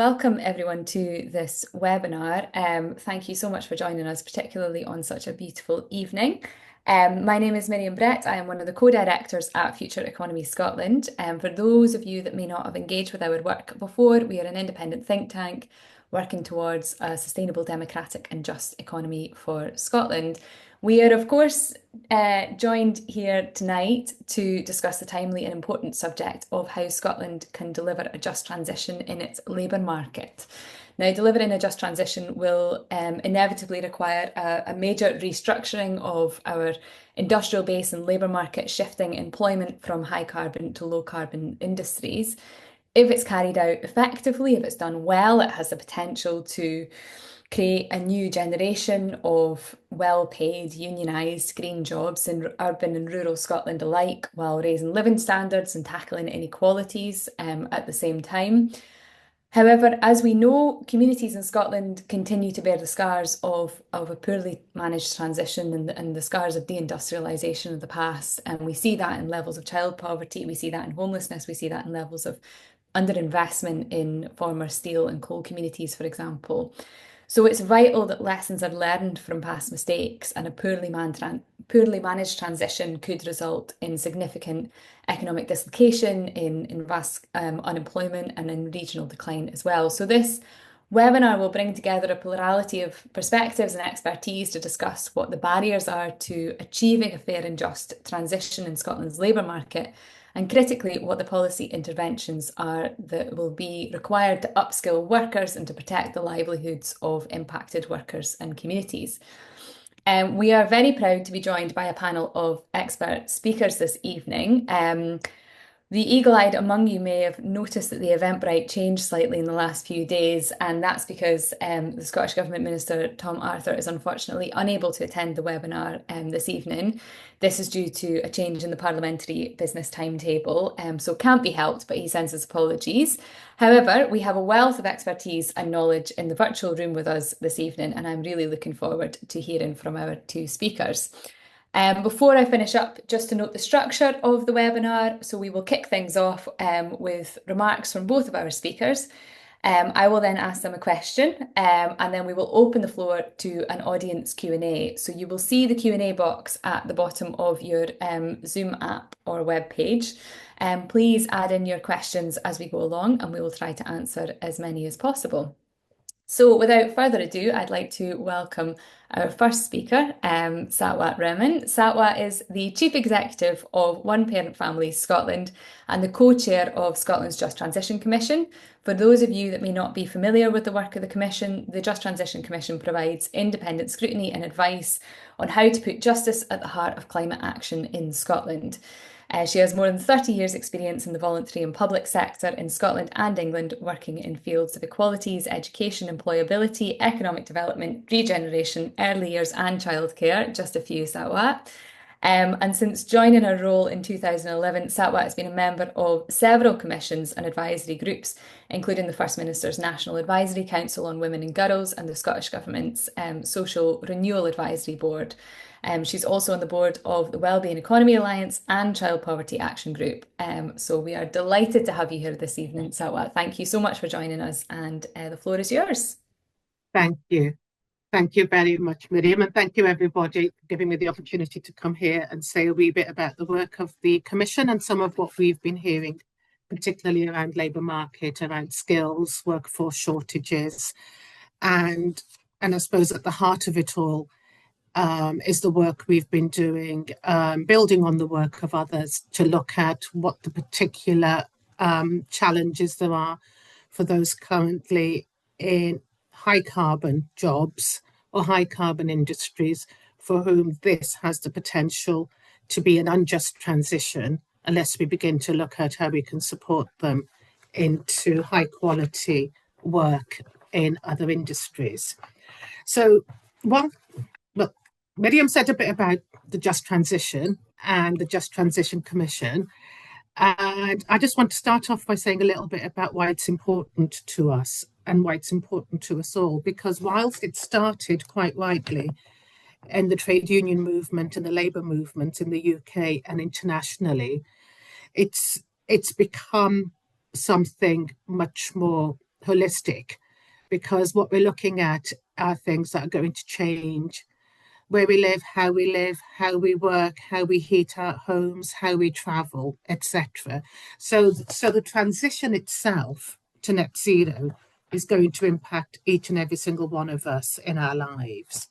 welcome everyone to this webinar. Thank you so much for joining us, particularly on such a beautiful evening. My name is Miriam Brett. I am one of the co-directors at Future Economy Scotland. For those of you that may not have engaged with our work before, we are an independent think tank working towards a sustainable, democratic and just economy for Scotland. We are, of course, joined here tonight to discuss the timely and important subject of how Scotland can deliver a just transition in its labour market. Now, delivering a just transition will inevitably require a major restructuring of our industrial base and labour market, shifting employment from high carbon to low carbon industries. If it's carried out effectively, if it's done well, it has the potential to create a new generation of well-paid, unionised green jobs in urban and rural Scotland alike, while raising living standards and tackling inequalities at the same time. However, as we know, communities in Scotland continue to bear the scars of a poorly managed transition and the scars of deindustrialisation of the past. And we see that in levels of child poverty, we see that in homelessness, we see that in levels of underinvestment in former steel and coal communities, for example. So it's vital that lessons are learned from past mistakes, and a poorly managed transition could result in significant economic dislocation, in vast unemployment and in regional decline as well. So this webinar will bring together a plurality of perspectives and expertise to discuss what the barriers are to achieving a fair and just transition in Scotland's labour market, and critically, what the policy interventions are that will be required to upskill workers and to protect the livelihoods of impacted workers and communities. We are very proud to be joined by a panel of expert speakers this evening. The eagle-eyed among you may have noticed that the Eventbrite changed slightly in the last few days, and that's because the Scottish Government Minister Tom Arthur is unfortunately unable to attend the webinar this evening. This is due to a change in the parliamentary business timetable, so can't be helped, but he sends his apologies. However, we have a wealth of expertise and knowledge in the virtual room with us this evening, and I'm really looking forward to hearing from our two speakers. Before I finish up, just to note the structure of the webinar. So we will kick things off with remarks from both of our speakers. I will then ask them a question, and then we will open the floor to an audience Q&A. So you will see the Q&A box at the bottom of your Zoom app or web page. Please add in your questions as we go along, and we will try to answer as many as possible. So without further ado, I'd like to welcome our first speaker, Satwat Rahman. Satwat is the Chief Executive of One Parent Families Scotland and the co-chair of Scotland's Just Transition Commission. For those of you that may not be familiar with the work of the Commission, the Just Transition Commission provides independent scrutiny and advice on how to put justice at the heart of climate action in Scotland. She has more than 30 years' experience in the voluntary and public sector in Scotland and England, working in fields of equalities, education, employability, economic development, regeneration, early years and childcare, just a few, Satwat. And since joining her role in 2011, Satwat has been a member of several commissions and advisory groups, including the First Minister's National Advisory Council on Women and Girls and the Scottish Government's Social Renewal Advisory Board. She's also on the board of the Wellbeing Economy Alliance and Child Poverty Action Group. So we are delighted to have you here this evening, Satwat. Thank you so much for joining us, and the floor is yours. Thank you. Thank you very much, Miriam, and thank you everybody for giving me the opportunity to come here and say a wee bit about the work of the Commission and some of what we've been hearing, particularly around labour market, around skills, workforce shortages, and I suppose at the heart of it all is the work we've been doing, building on the work of others to look at what the particular challenges there are for those currently in high carbon jobs or high carbon industries for whom this has the potential to be an unjust transition unless we begin to look at how we can support them into high quality work in other industries. So, well, Miriam said a bit about the Just Transition and the Just Transition Commission. And I just want to start off by saying a little bit about why it's important to us and why it's important to us all. Because whilst it started quite rightly in the trade union movement and the labour movement in the UK and internationally, it's become something much more holistic, because what we're looking at are things that are going to change where we live, how we work, how we heat our homes, how we travel, etc. So the transition itself to net zero is going to impact each and every single one of us in our lives.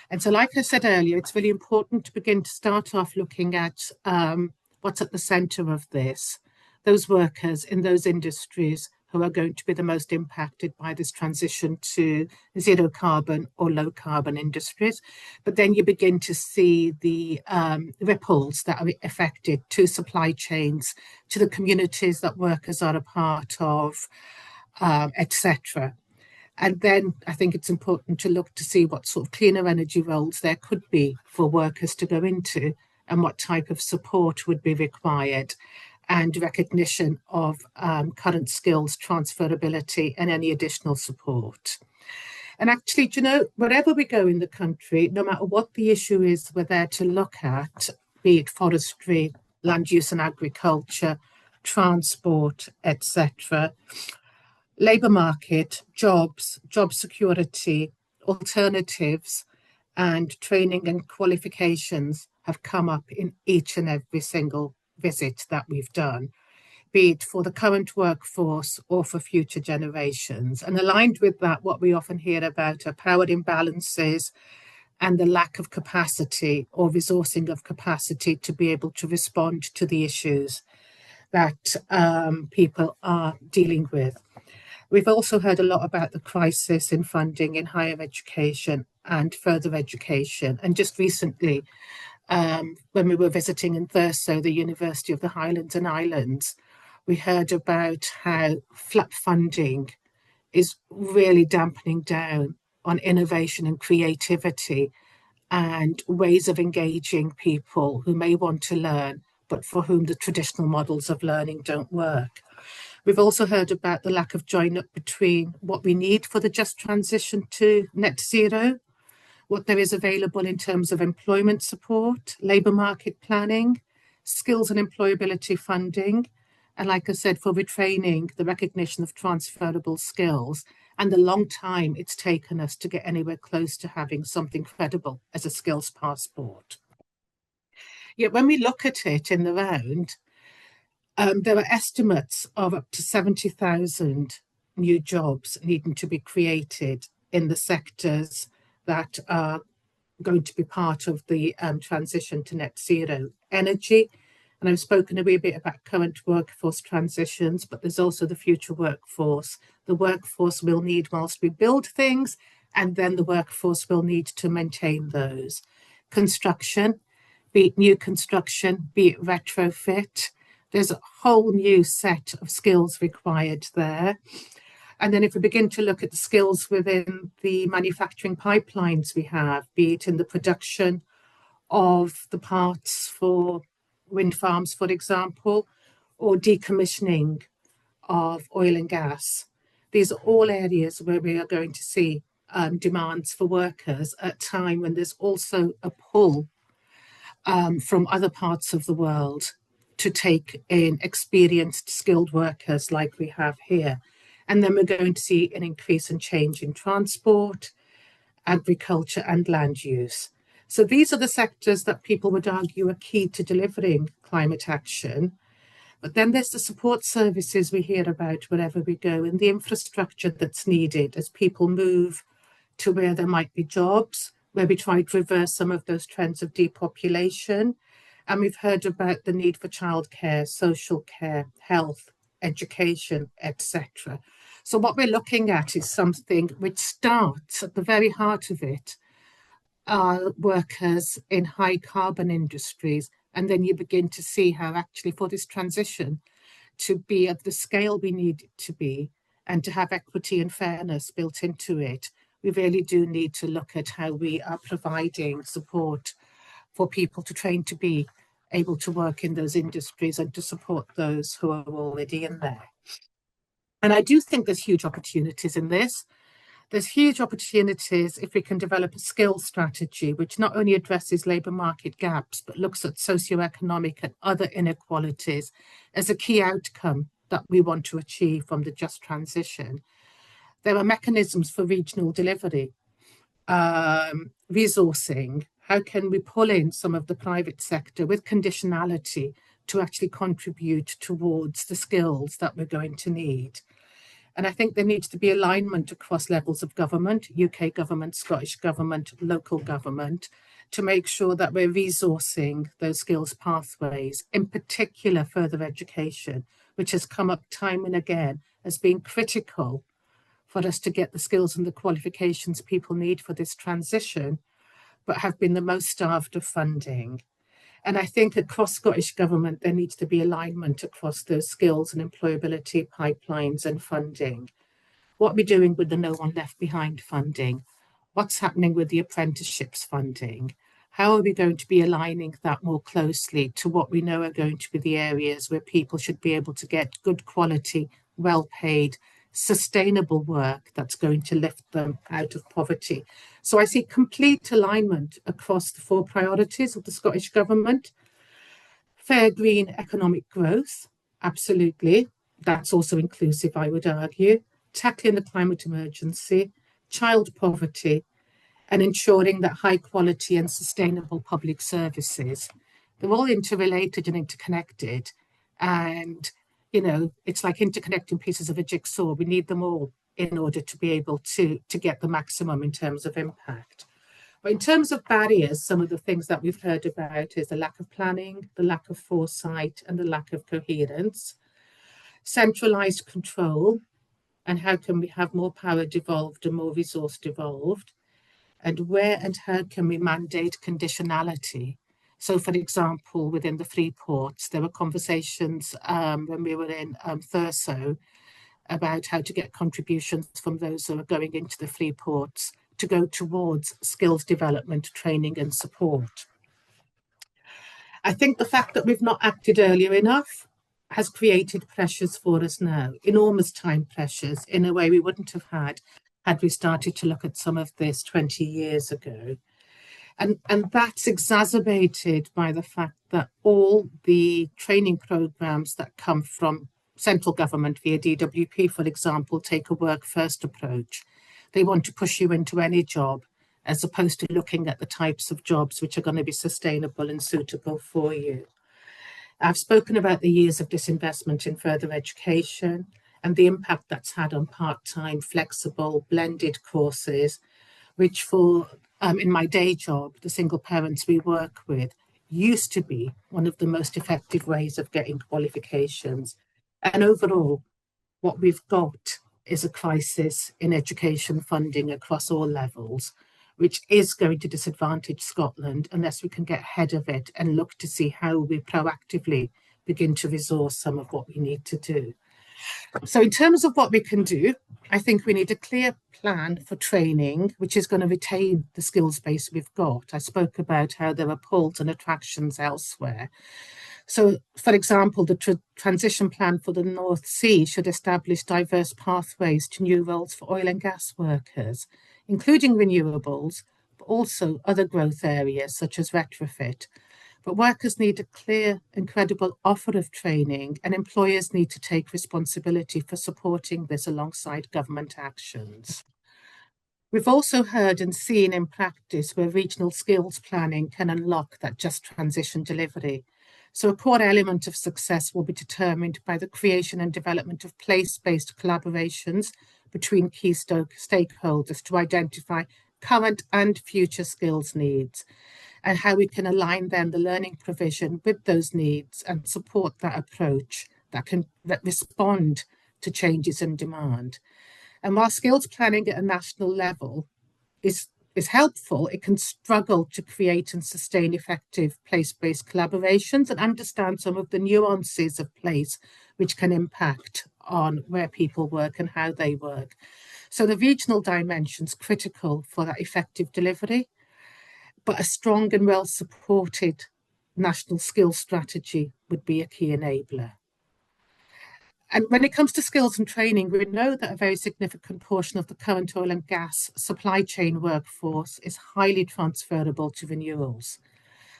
And so, like I said earlier, it's really important to begin to start off looking at what's at the centre of this, those workers in those industries who are going to be the most impacted by this transition to zero carbon or low carbon industries. But then you begin to see the ripples that are affected to supply chains, to the communities that workers are a part of, etc. And then I think it's important to look to see what sort of cleaner energy roles there could be for workers to go into and what type of support would be required and recognition of current skills, transferability, and any additional support. And actually, do you know, wherever we go in the country, no matter what the issue is, we're there to look at, be it forestry, land use and agriculture, transport, etc. Labour market, jobs, job security, alternatives, and training and qualifications have come up in each and every single visit that we've done, be it for the current workforce or for future generations. And aligned with that, what we often hear about are power imbalances and the lack of capacity or resourcing of capacity to be able to respond to the issues that people are dealing with. We've also heard a lot about the crisis in funding in higher education and further education. And just recently, when we were visiting in Thurso, the University of the Highlands and Islands, we heard about how flat funding is really dampening down on innovation and creativity and ways of engaging people who may want to learn, but for whom the traditional models of learning don't work. We've also heard about the lack of join up between what we need for the just transition to net zero, what there is available in terms of employment support, labour market planning, skills and employability funding, and like I said, for retraining, the recognition of transferable skills, and the long time it's taken us to get anywhere close to having something credible as a skills passport. Yet when we look at it in the round, there are estimates of up to 70,000 new jobs needing to be created in the sectors that are going to be part of the transition to net zero. Energy, and I've spoken a wee bit about current workforce transitions, but there's also the future workforce. The workforce will need whilst we build things, and then the workforce will need to maintain those. Construction, be it new construction, be it retrofit, there's a whole new set of skills required there. And then if we begin to look at the skills within the manufacturing pipelines we have, be it in the production of the parts for wind farms, for example, or decommissioning of oil and gas, these are all areas where we are going to see demands for workers at a time when there's also a pull from other parts of the world to take in experienced, skilled workers like we have here. And then we're going to see an increase and change in transport, agriculture, and land use. So these are the sectors that people would argue are key to delivering climate action. But then there's the support services we hear about wherever we go and the infrastructure that's needed as people move to where there might be jobs, where we try to reverse some of those trends of depopulation. And we've heard about the need for childcare, social care, health, education, etc. So what we're looking at is something which starts at the very heart of it, are workers in high carbon industries. And then you begin to see how actually for this transition to be at the scale we need it to be and to have equity and fairness built into it, we really do need to look at how we are providing support for people to train to be able to work in those industries and to support those who are already in there. And I do think there's huge opportunities in this. There's huge opportunities if we can develop a skills strategy which not only addresses labour market gaps, but looks at socioeconomic and other inequalities as a key outcome that we want to achieve from the just transition. there are mechanisms for regional delivery, resourcing. How can we pull in some of the private sector with conditionality to actually contribute towards the skills that we're going to need? And I think there needs to be alignment across levels of government, UK government, Scottish government, local government, to make sure that we're resourcing those skills pathways, in particular further education, which has come up time and again as being critical for us to get the skills and the qualifications people need for this transition, but have been the most starved of funding. And I think across Scottish Government, there needs to be alignment across those skills and employability pipelines and funding. What we're doing with the No One Left Behind funding, what's happening with the apprenticeships funding, how are we going to be aligning that more closely to what we know are going to be the areas where people should be able to get good quality, well-paid, sustainable work that's going to lift them out of poverty. So I see complete alignment across the 4 priorities of the Scottish Government. Fair green economic growth, absolutely. That's also inclusive, I would argue. Tackling the climate emergency, child poverty, and ensuring that high quality and sustainable public services. They're all interrelated and interconnected. And, it's like interconnecting pieces of a jigsaw. We need them all in order to be able to get the maximum in terms of impact. But in terms of barriers, some of the things that we've heard about is the lack of planning, the lack of foresight, and the lack of coherence. Centralised control, and how can we have more power devolved and more resource devolved? And where and how can we mandate conditionality? So, for example, within the free ports, there were conversations when we were in Thurso about how to get contributions from those who are going into the free ports to go towards skills development, training and support. I think the fact that we've not acted earlier enough has created pressures for us now, enormous time pressures in a way we wouldn't have had we started to look at some of this 20 years ago. And that's exacerbated by the fact that all the training programs that come from central government via DWP, for example, take a work first approach. They want to push you into any job as opposed to looking at the types of jobs which are going to be sustainable and suitable for you. I've spoken about the years of disinvestment in further education and the impact that's had on part-time, flexible, blended courses, which in my day job, the single parents we work with, used to be one of the most effective ways of getting qualifications. And overall, what we've got is a crisis in education funding across all levels, which is going to disadvantage Scotland unless we can get ahead of it and look to see how we proactively begin to resource some of what we need to do. So in terms of what we can do, I think we need a clear plan for training, which is going to retain the skills base we've got. I spoke about how there are pulls and attractions elsewhere. So, for example, the transition plan for the North Sea should establish diverse pathways to new roles for oil and gas workers, including renewables, but also other growth areas such as retrofit. But workers need a clear and credible offer of training, and employers need to take responsibility for supporting this alongside government actions. We've also heard and seen in practice where regional skills planning can unlock that just transition delivery. So a core element of success will be determined by the creation and development of place-based collaborations between key stakeholders to identify current and future skills needs, and how we can align then the learning provision with those needs and support that approach that can respond to changes in demand. And while skills planning at a national level is helpful, it can struggle to create and sustain effective place-based collaborations and understand some of the nuances of place which can impact on where people work and how they work. So the regional dimension is critical for that effective delivery, but a strong and well-supported national skills strategy would be a key enabler. And when it comes to skills and training, we know that a very significant portion of the current oil and gas supply chain workforce is highly transferable to renewals.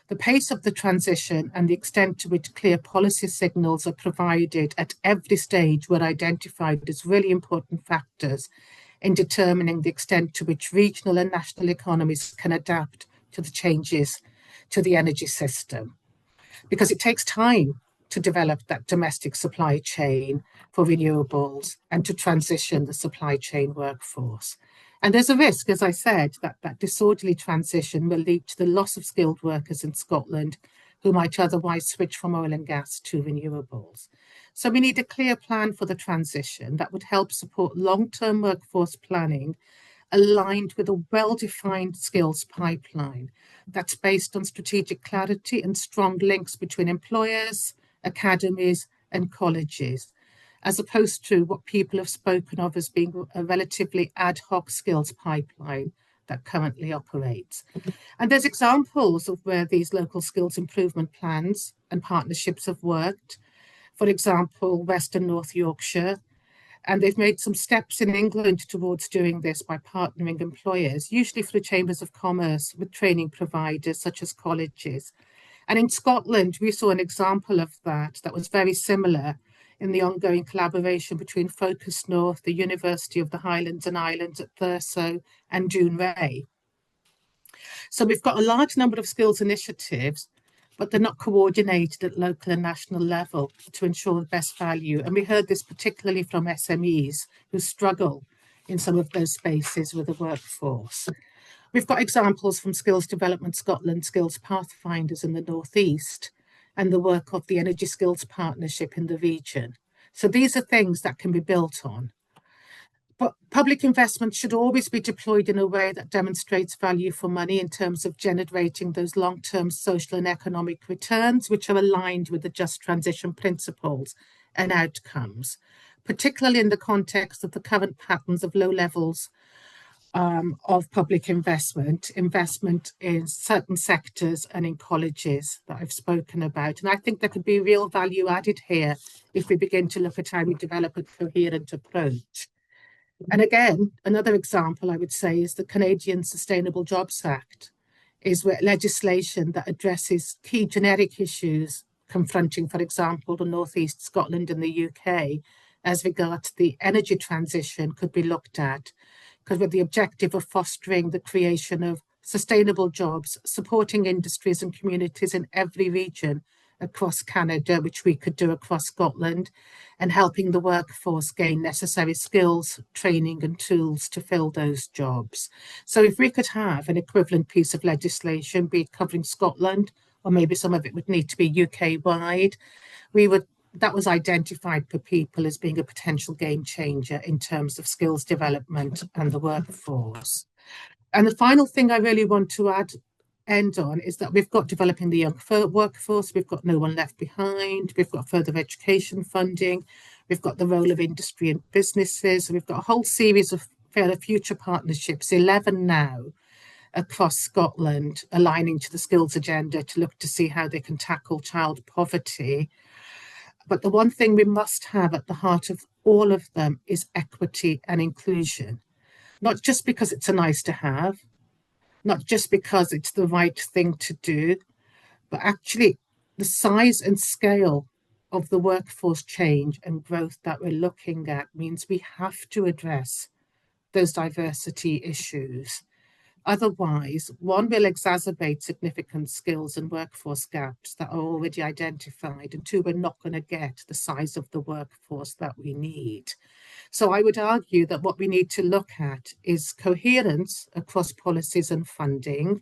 The pace of the transition and the extent to which clear policy signals are provided at every stage were identified as really important factors in determining the extent to which regional and national economies can adapt to the changes to the energy system. Because it takes time to develop that domestic supply chain for renewables and to transition the supply chain workforce. And there's a risk, as I said, that that disorderly transition will lead to the loss of skilled workers in Scotland who might otherwise switch from oil and gas to renewables. So we need a clear plan for the transition that would help support long-term workforce planning aligned with a well-defined skills pipeline that's based on strategic clarity and strong links between employers, academies, and colleges, as opposed to what people have spoken of as being a relatively ad hoc skills pipeline that currently operates. And there's examples of where these local skills improvement plans and partnerships have worked. For example, West and North Yorkshire. And they've made some steps in England towards doing this by partnering employers, usually through chambers of commerce, with training providers such as colleges. And in Scotland, we saw an example of that was very similar in the ongoing collaboration between Focus North, the University of the Highlands and Islands at Thurso, and Dounreay. So we've got a large number of skills initiatives, but they're not coordinated at local and national level to ensure the best value. And we heard this particularly from SMEs who struggle in some of those spaces with the workforce. We've got examples from Skills Development Scotland, Skills Pathfinders in the North East, and the work of the Energy Skills Partnership in the region. So these are things that can be built on. But public investment should always be deployed in a way that demonstrates value for money in terms of generating those long-term social and economic returns, which are aligned with the just transition principles and outcomes, particularly in the context of the current patterns of low levels of public investment in certain sectors and in colleges that I've spoken about. And I think there could be real value added here if we begin to look at how we develop a coherent approach. And again, another example I would say is the Canadian Sustainable Jobs Act, is where legislation that addresses key generic issues confronting, for example, the North East, Scotland and the UK as regards the energy transition could be looked at, because with the objective of fostering the creation of sustainable jobs, supporting industries and communities in every region across Canada, which we could do across Scotland, and helping the workforce gain necessary skills, training and tools to fill those jobs. So if we could have an equivalent piece of legislation, be it covering Scotland, or maybe some of it would need to be UK-wide, that was identified for people as being a potential game changer in terms of skills development and the workforce. And the final thing I really want to end on is that we've got developing the young workforce, we've got no one left behind, we've got further education funding, we've got the role of industry and businesses, we've got a whole series of fairer future partnerships, 11 now, across Scotland, aligning to the skills agenda to look to see how they can tackle child poverty. But the one thing we must have at the heart of all of them is equity and inclusion, not just because it's a nice to have, not just because it's the right thing to do, but actually the size and scale of the workforce change and growth that we're looking at means we have to address those diversity issues. Otherwise, one will exacerbate significant skills and workforce gaps that are already identified, and two, we're not going to get the size of the workforce that we need. So I would argue that what we need to look at is coherence across policies and funding,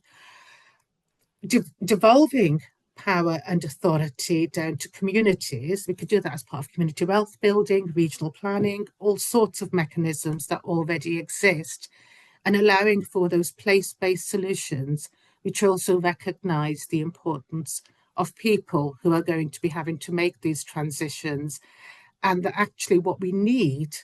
devolving power and authority down to communities. We could do that as part of community wealth building, regional planning, all sorts of mechanisms that already exist, and allowing for those place-based solutions, which also recognise the importance of people who are going to be having to make these transitions, and that actually what we need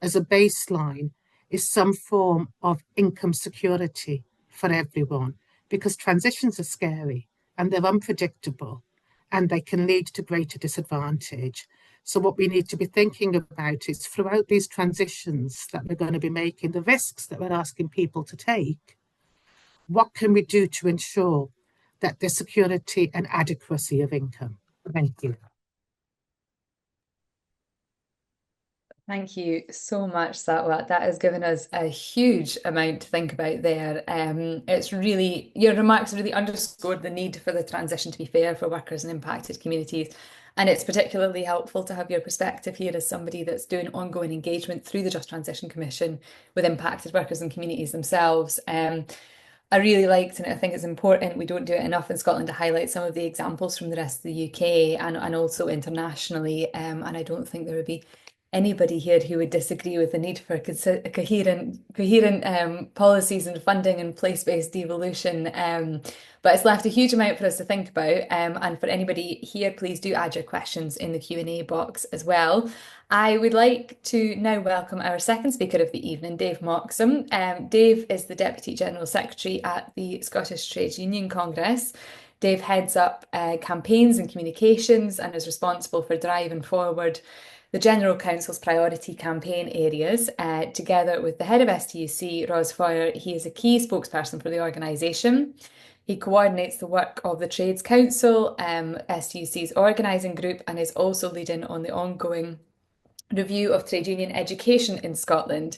as a baseline is some form of income security for everyone, because transitions are scary and they're unpredictable and they can lead to greater disadvantage. So what we need to be thinking about is throughout these transitions that we're going to be making, the risks that we're asking people to take, what can we do to ensure that there's security and adequacy of income? Thank you. Thank you so much, Satwa. That has given us a huge amount to think about there. It's really, your remarks really underscored the need for the transition to be fair for workers in impacted communities. And it's particularly helpful to have your perspective here as somebody that's doing ongoing engagement through the Just Transition Commission with impacted workers and communities themselves. I really liked, and I think it's important, we don't do it enough in Scotland to highlight some of the examples from the rest of the UK and also internationally. And I don't think there would be anybody here who would disagree with the need for coherent policies and funding and place-based devolution. But it's left a huge amount for us to think about. And for anybody here, please do add your questions in the Q&A box as well. I would like to now welcome our second speaker of the evening, Dave Moxham. Dave is the Deputy General Secretary at the Scottish Trades Union Congress. Dave heads up campaigns and communications and is responsible for driving forward the General Council's priority campaign areas. Together with the head of STUC, Ros Foyer, he is a key spokesperson for the organisation. He coordinates the work of the Trades Council, STUC's organising group, and is also leading on the ongoing review of trade union education in Scotland.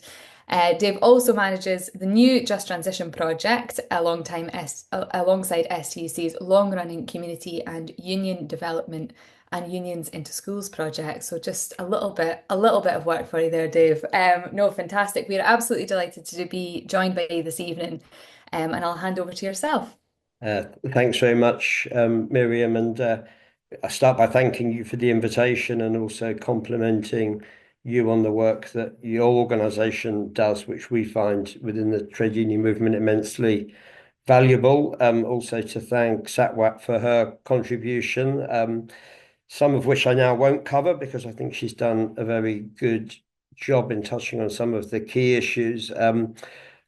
Dave also manages the new Just Transition project alongside STUC's long-running community and union development and unions into schools project. So just a little bit of work for you there, Dave. No, fantastic. We're absolutely delighted to be joined by you this evening. And I'll hand over to yourself. Thanks very much, Miriam, and I start by thanking you for the invitation and also complimenting you on the work that your organisation does, which we find within the trade union movement immensely valuable. Also to thank Satwat for her contribution, some of which I now won't cover because I think she's done a very good job in touching on some of the key issues. I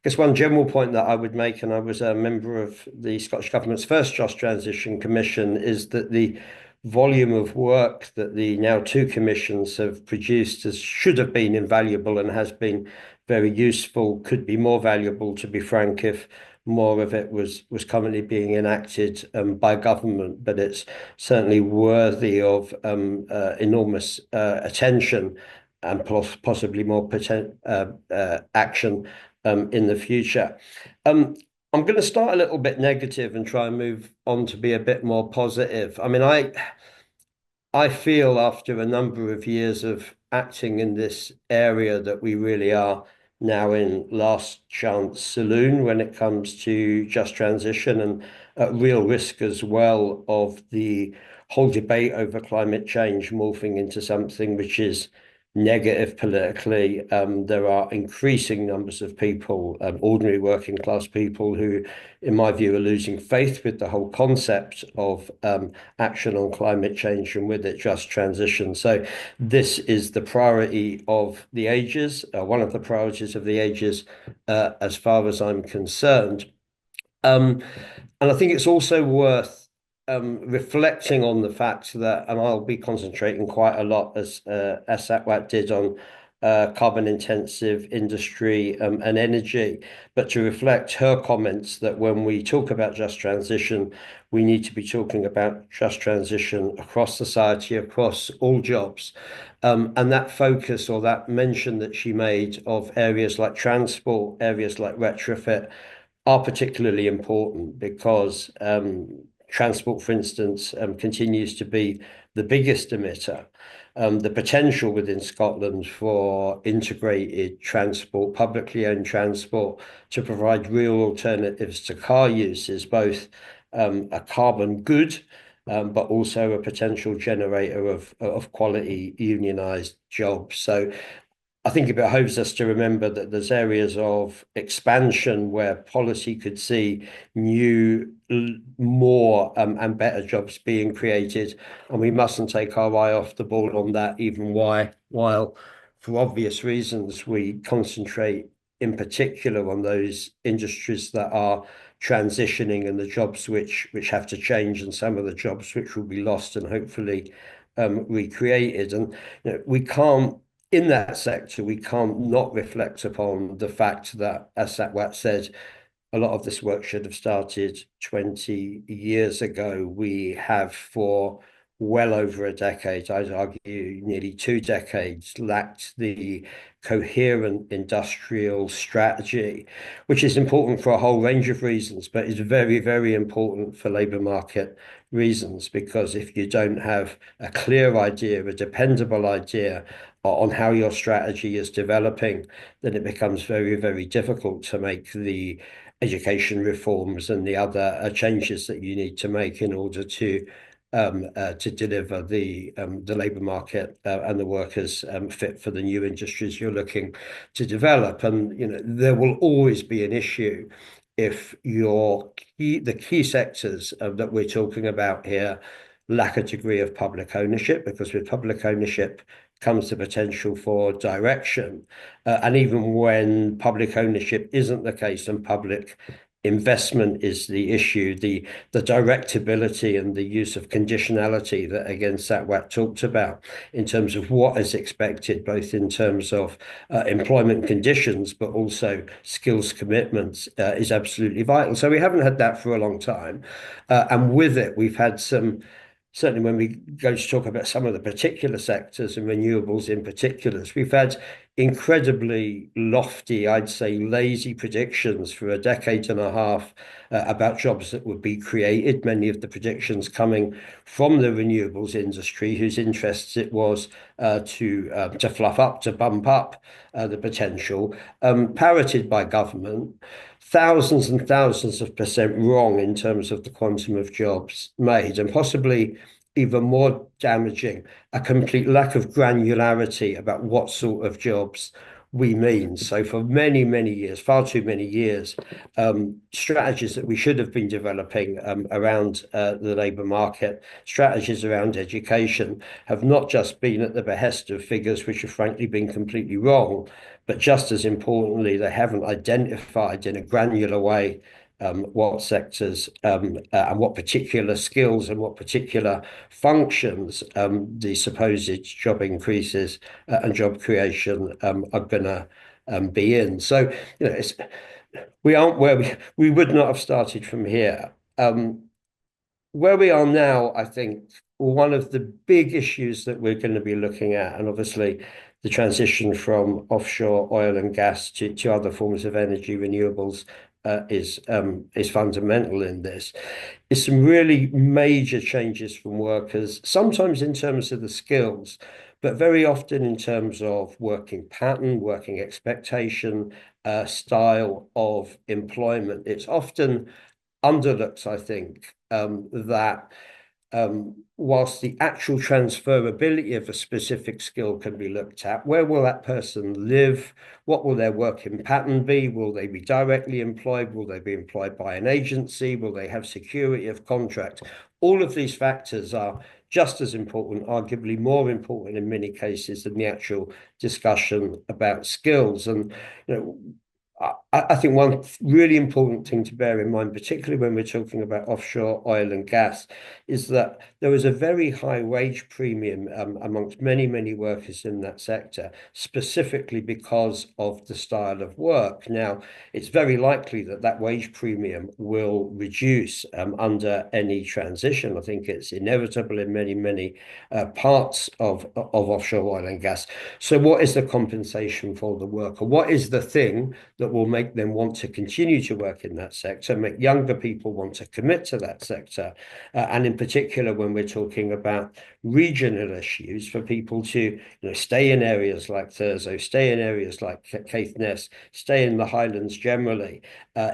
guess one general point that I would make, and I was a member of the Scottish Government's first Just Transition Commission, is that the volume of work that the now two commissions have produced should have been invaluable and has been very useful, could be more valuable, to be frank, if more of it was currently being enacted by government. But it's certainly worthy of enormous attention and possibly more action in the future. I'm going to start a little bit negative and try and move on to be a bit more positive. I mean, I feel after a number of years of acting in this area that we really are now in last chance saloon when it comes to just transition, and at real risk as well of the whole debate over climate change morphing into something which is negative politically. There are increasing numbers of people, ordinary working class people, who, in my view, are losing faith with the whole concept of action on climate change and with it just transition. So this is the priority of the ages, one of the priorities of the ages, as far as I'm concerned. And I think it's also worth reflecting on the fact that, and I'll be concentrating quite a lot as Satwat did on carbon intensive industry and energy, but to reflect her comments that when we talk about just transition, we need to be talking about just transition across society, across all jobs. And that focus, or that mention that she made of areas like transport, areas like retrofit, are particularly important because transport, for instance, continues to be the biggest emitter. The potential within Scotland for integrated transport, publicly owned transport, to provide real alternatives to car use is both a carbon good, but also a potential generator of quality unionised jobs. So I think it behoves us to remember that there's areas of expansion where policy could see new, more and better jobs being created, and we mustn't take our eye off the ball on that, even while, for obvious reasons, we concentrate in particular on those industries that are transitioning and the jobs which have to change, and some of the jobs which will be lost and hopefully recreated. And we can't, in that sector, we can't not reflect upon the fact that, as Satwat said, a lot of this work should have started 20 years ago. We have, for well over a decade, I'd argue nearly 2 decades, lacked the coherent industrial strategy, which is important for a whole range of reasons, but is very, very important for labour market reasons, because if you don't have a clear idea, a dependable idea on how your strategy is developing, then it becomes very, very difficult to make the education reforms and the other changes that you need to make in order to deliver the labour market and the workers fit for the new industries you're looking to develop. And there will always be an issue if the key sectors that we're talking about here lack a degree of public ownership, because with public ownership comes the potential for direction. And even when public ownership isn't the case and public investment is the issue, the directability and the use of conditionality that, again, Satwat talked about in terms of what is expected, both in terms of employment conditions, but also skills commitments, is absolutely vital. So we haven't had that for a long time. And with it, we've had certainly when we go to talk about some of the particular sectors and renewables in particulars, we've had incredibly lofty, I'd say lazy predictions for a decade and a half about jobs that would be created, many of the predictions coming from the renewables industry, whose interests it was to fluff up, to bump up the potential, parroted by government, thousands and thousands of percent wrong in terms of the quantum of jobs made, and possibly even more damaging, a complete lack of granularity about what sort of jobs we mean. So for many, many years, far too many years, strategies that we should have been developing around the labour market, strategies around education, have not just been at the behest of figures which have frankly been completely wrong, but just as importantly, they haven't identified in a granular way what sectors and what particular skills and what particular functions the supposed job increases and job creation are going to be in. So, we aren't where we would not have started from here. Where we are now, I think one of the big issues that we're going to be looking at, and obviously the transition from offshore oil and gas to other forms of energy, renewables, is fundamental in this, is some really major changes from workers, sometimes in terms of the skills, but very often in terms of working pattern, working expectation, style of employment. It's often underlooked, I think, that whilst the actual transferability of a specific skill can be looked at, where will that person live? What will their working pattern be? Will they be directly employed? Will they be employed by an agency? Will they have security of contract? All of these factors are just as important, arguably more important in many cases, than the actual discussion about skills. And I think one really important thing to bear in mind, particularly when we're talking about offshore oil and gas, is that there is a very high wage premium amongst many, many workers in that sector, specifically because of the style of work. Now, it's very likely that that wage premium will reduce under any transition. I think it's inevitable in many, many parts of offshore oil and gas. So what is the compensation for the worker? What is the thing that will make them want to continue to work in that sector, make younger people want to commit to that sector, and in particular when we're talking about regional issues, for people to stay in areas like Thurso, stay in areas like Caithness, stay in the Highlands generally,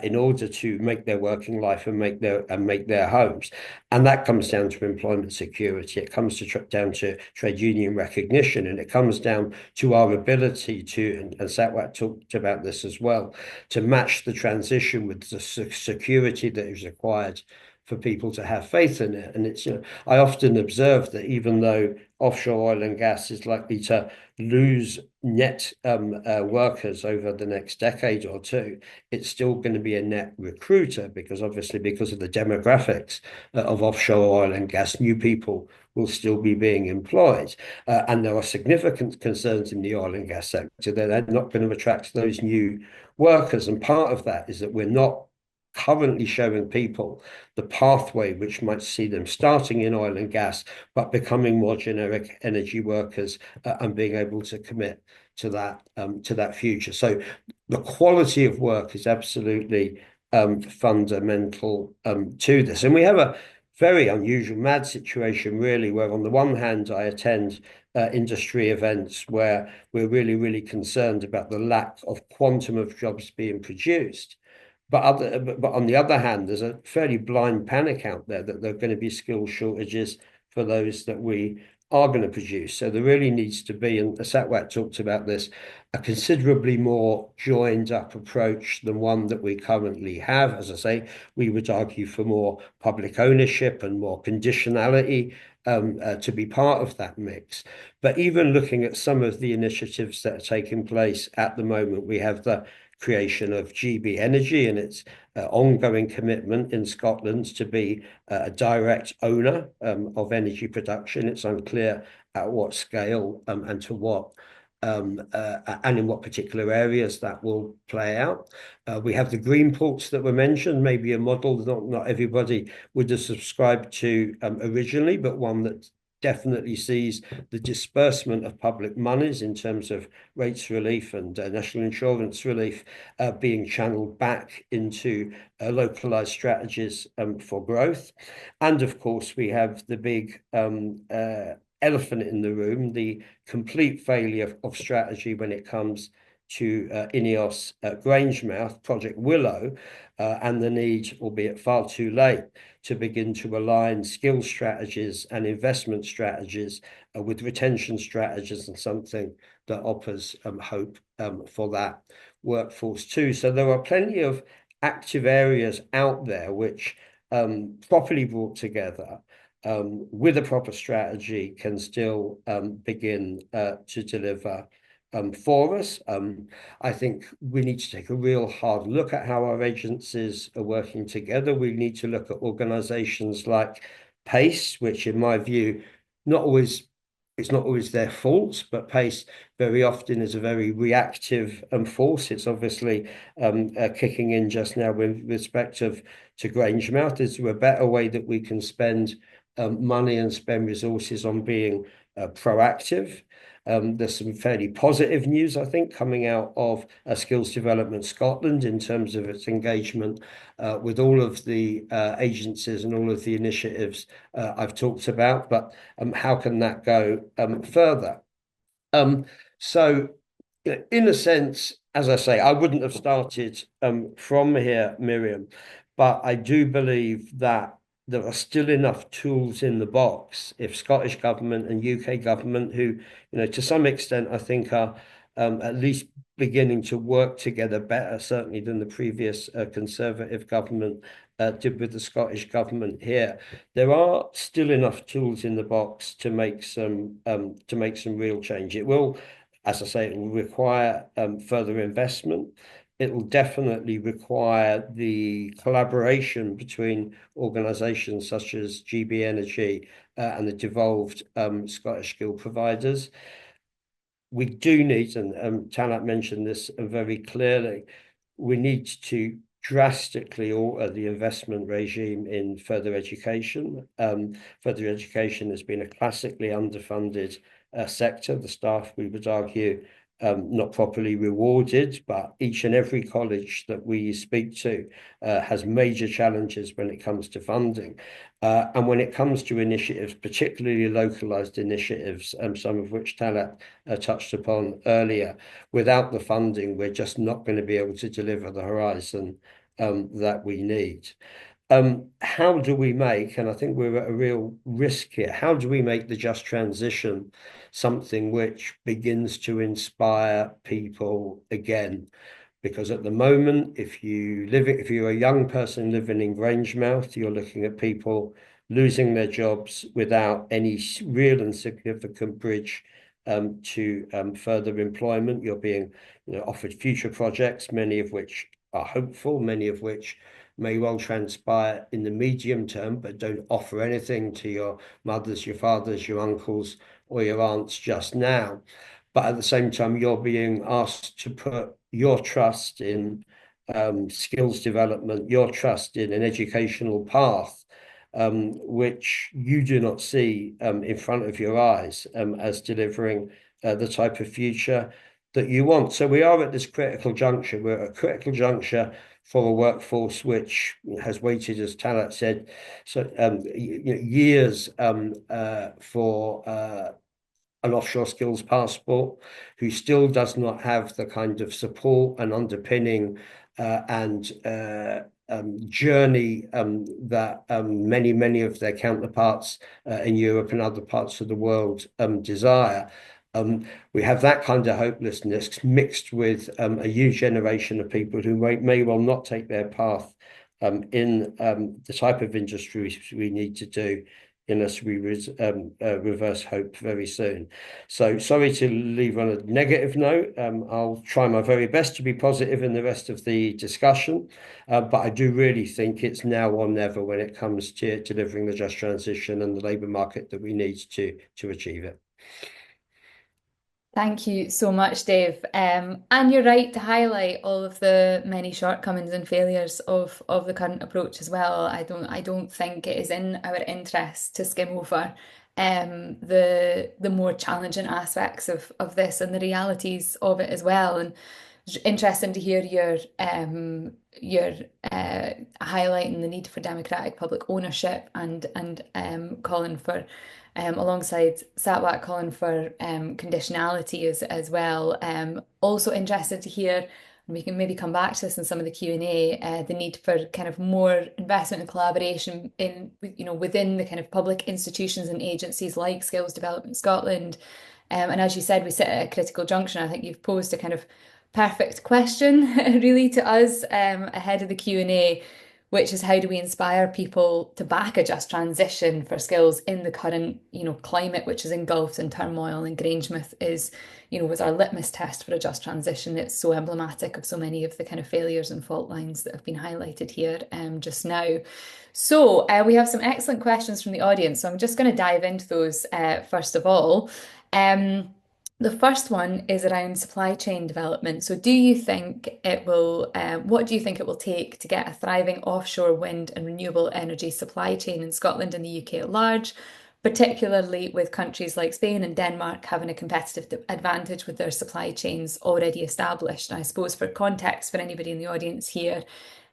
in order to make their working life and make their homes. And that comes down to employment security. It comes down to trade union recognition, and it comes down to our ability to, and Satwat talked about this as well, to match the transition with the security that is required for people to have faith in it. And it's, I often observe that even though offshore oil and gas is likely to lose net workers over the next decade or two, it's still going to be a net recruiter, because obviously because of the demographics of offshore oil and gas, new people will still be being employed. And there are significant concerns in the oil and gas sector that they're not going to attract those new workers. And part of that is that we're not currently showing people the pathway which might see them starting in oil and gas, but becoming more generic energy workers and being able to commit to that future. So the quality of work is absolutely fundamental to this. And we have a very unusual, mad situation, really, where on the one hand, I attend industry events where we're really, really concerned about the lack of quantum of jobs being produced. But on the other hand, there's a fairly blind panic out there that there are going to be skill shortages for those that we are going to produce. So there really needs to be, and Satwat talked about this, a considerably more joined up approach than one that we currently have. As I say, we would argue for more public ownership and more conditionality to be part of that mix. But even looking at some of the initiatives that are taking place at the moment, we have the creation of GB Energy and its ongoing commitment in Scotland to be a direct owner of energy production. It's unclear at what scale and to what and in what particular areas that will play out. We have the green ports that were mentioned, maybe a model that not everybody would have subscribed to originally, but one that definitely sees the disbursement of public monies in terms of rates relief and national insurance relief being channeled back into localized strategies for growth. And of course, we have the big elephant in the room, the complete failure of strategy when it comes to INEOS Grangemouth, Project Willow, and the need, albeit far too late, to begin to align skill strategies and investment strategies with retention strategies, and something that offers hope for that workforce too. So there are plenty of active areas out there which, properly brought together, with a proper strategy, can still begin to deliver for us. I think we need to take a real hard look at how our agencies are working together. We need to look at organisations like PACE, which in my view, it's not always their fault, but PACE very often is a very reactive force. It's obviously kicking in just now with respect to Grangemouth. Is there a better way that we can spend money and spend resources on being proactive? There's some fairly positive news, I think, coming out of Skills Development Scotland in terms of its engagement with all of the agencies and all of the initiatives I've talked about. But how can that go further? So, in a sense, as I say, I wouldn't have started from here, Miriam, but I do believe that there are still enough tools in the box if Scottish government and UK government, who, to some extent, I think are at least beginning to work together better, certainly than the previous Conservative government did with the Scottish government here. There are still enough tools in the box to make some real change. It will, as I say, it will require further investment. It will definitely require the collaboration between organisations such as GB Energy and the devolved Scottish skill providers. We do need, and Talat mentioned this very clearly, we need to drastically alter the investment regime in further education. Further education has been a classically underfunded sector. The staff, we would argue, not properly rewarded, but each and every college that we speak to has major challenges when it comes to funding. And when it comes to initiatives, particularly localized initiatives, some of which Talat touched upon earlier, without the funding, we're just not going to be able to deliver the horizon that we need. How do we make, and I think we're at a real risk here, how do we make the just transition something which begins to inspire people again? Because at the moment, if you're a young person living in Grangemouth, you're looking at people losing their jobs without any real and significant bridge to further employment. You're being offered future projects, many of which are hopeful, many of which may well transpire in the medium term, but don't offer anything to your mothers, your fathers, your uncles, or your aunts just now. But at the same time, you're being asked to put your trust in skills development, your trust in an educational path, which you do not see in front of your eyes as delivering the type of future that you want. So we are at this critical juncture. We're at a critical juncture for a workforce which has waited, as Talat said, so years for an offshore skills passport, who still does not have the kind of support and underpinning and journey that many of their counterparts in Europe and other parts of the world desire. We have that kind of hopelessness mixed with a huge generation of people who may well not take their path in the type of industries we need to do unless we reverse hope very soon. So sorry to leave on a negative note. I'll try my very best to be positive in the rest of the discussion, but I do really think it's now or never when it comes to delivering the just transition and the labour market that we need to achieve it. Thank you so much, Dave. And you're right to highlight all of the many shortcomings and failures of the current approach as well. I don't think it is in our interest to skim over the more challenging aspects of this and the realities of it as well. And it's interesting to hear your highlighting the need for democratic public ownership and calling for alongside Satwat calling for conditionality as well. Also interested to hear, and we can maybe come back to this in some of the Q&A, the need for kind of more investment and collaboration in, within the kind of public institutions and agencies like Skills Development Scotland. And as you said, we sit at a critical junction. I think you've posed a kind of perfect question really to us ahead of the Q&A, which is how do we inspire people to back a just transition for skills in the current, climate, which is engulfed in turmoil. And Grangemouth is, was our litmus test for a just transition. It's so emblematic of so many of the kind of failures and fault lines that have been highlighted here just now. So we have some excellent questions from the audience. So I'm just going to dive into those first of all. The first one is around supply chain development. So do you think it will, what do you think it will take to get a thriving offshore wind and renewable energy supply chain in Scotland and the UK at large, particularly with countries like Spain and Denmark having a competitive advantage with their supply chains already established? And I suppose for context for anybody in the audience here,